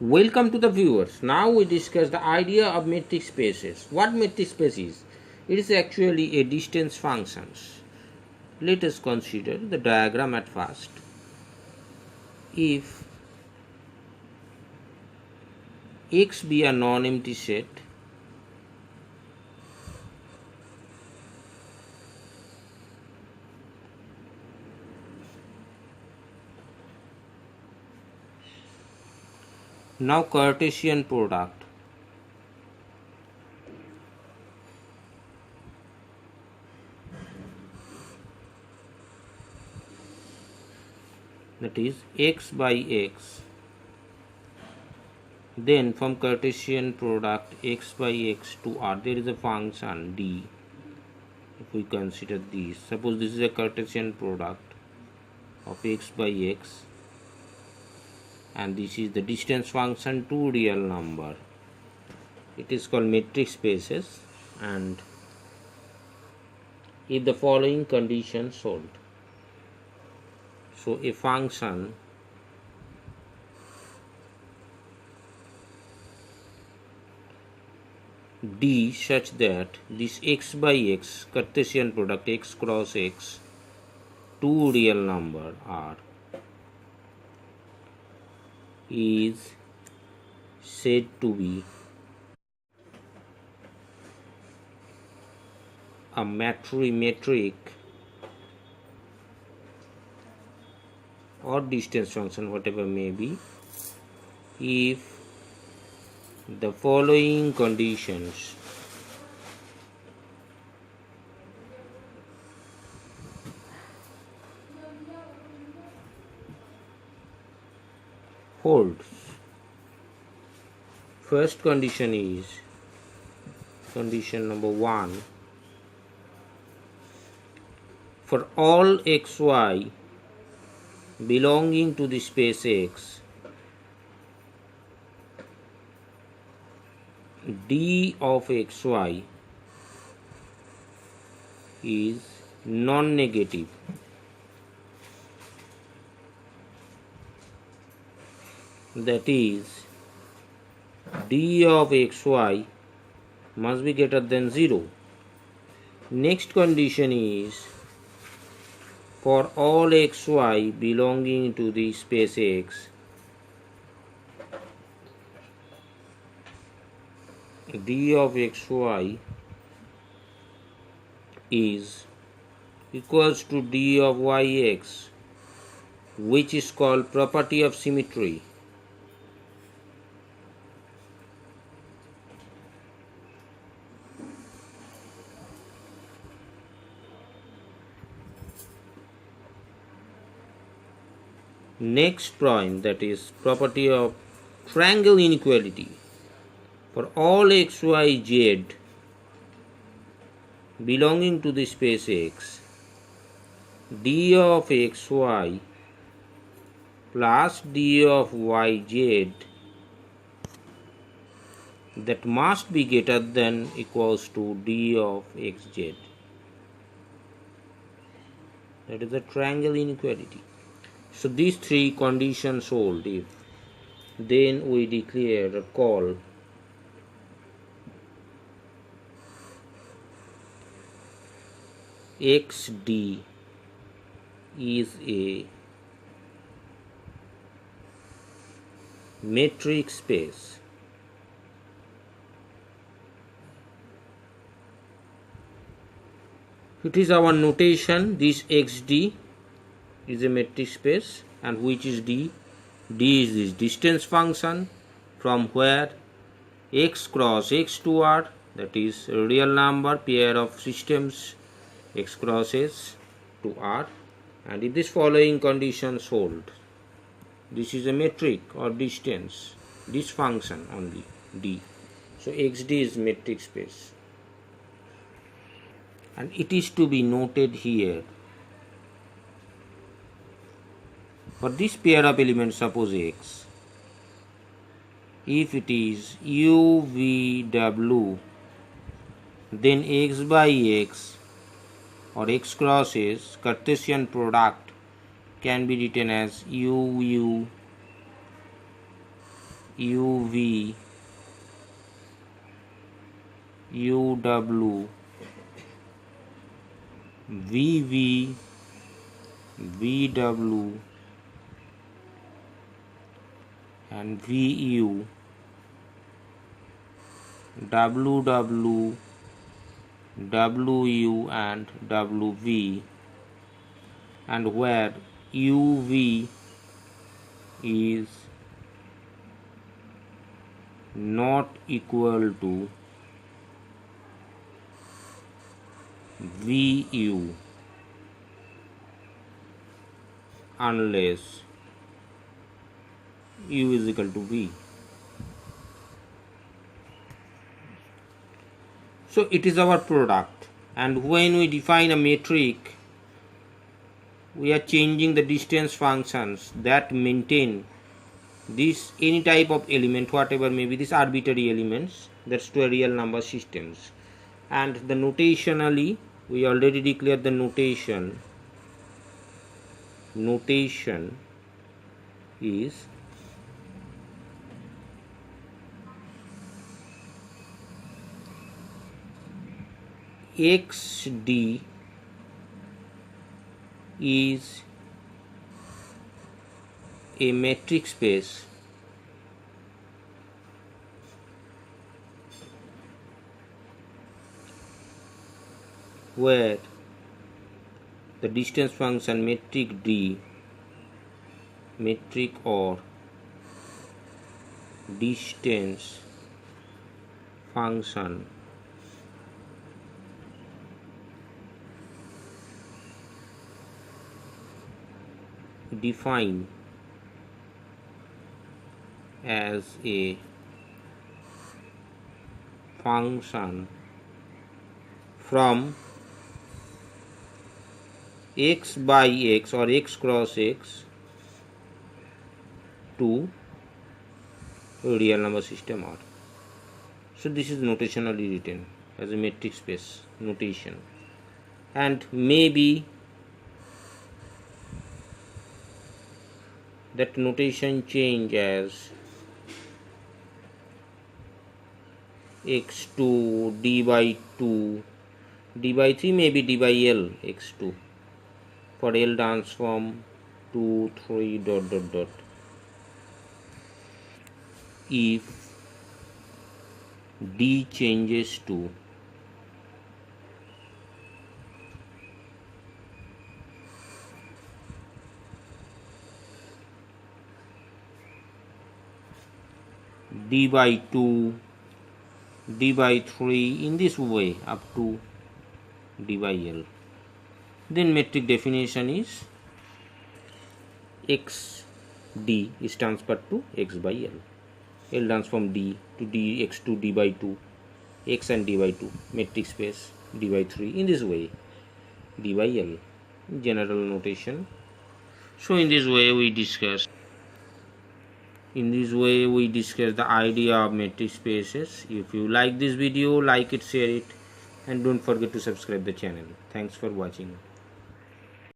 Welcome to the viewers. Now we discuss the idea of metric spaces. What metric space is? It is actually a distance functions. Let us consider the diagram at first. If X be a non-empty set, now Cartesian product that is x by x, then from Cartesian product x by x to r there is a function d. If we consider this, suppose this is a Cartesian product of x by x and this is the distance function to real number. It is called metric spaces, and if the following condition solved, so a function d such that this x by x Cartesian product x cross x to real number r is said to be a metric or distance function, whatever may be, if the following conditions holds. First condition is condition number 1. For all xy belonging to the space X, d of xy is non-negative. That is, d of xy must be greater than 0. Next condition is for all xy belonging to the space X, d of xy is equals to d of yx, which is called property of symmetry. Next point, that is property of triangle inequality. For all xy z belonging to the space X, d of xy plus d of yz that must be greater than equals to d of xz. That is the triangle inequality. So these three conditions hold. If then we declare a call xd is a metric space. It is our notation. This xd is a metric space, and which is d? D is this distance function from where x cross x to r, that is a real number pair of systems x crosses to r, and if this following conditions hold, this is a metric or distance, this function only d. So xd is metric space, and it is to be noted here, for this pair of elements, suppose x, if it is u v w, then x by x or x crosses Cartesian product can be written as u UV, UW, VV, VW, and VU, WW, WU, and WV, and where UV is not equal to VU unless U is equal to V. So it is our product, and when we define a metric, we are changing the distance functions that maintain this any type of element, whatever may be these arbitrary elements, that's to a real number systems. And the notationally, we already declared the notation is XD is a metric space where the distance function metric D, metric or distance function defined as a function from x by x or x cross x to real number system R. So this is notationally written as a metric space notation, and maybe that notation change as x2 d by 2 d by 3, maybe d by L x2 for L transform 2 3 dot dot dot. If D changes to D by 2, D by 3, in this way up to D by L, then metric definition is XD is transferred to X by L. L transform D to D x2 D by 2, X and D by 2, metric space D by 3, in this way D by L, general notation. So in this way we discuss the idea of metric spaces. If you like this video, like it, share it, and don't forget to subscribe the channel. Thanks for watching.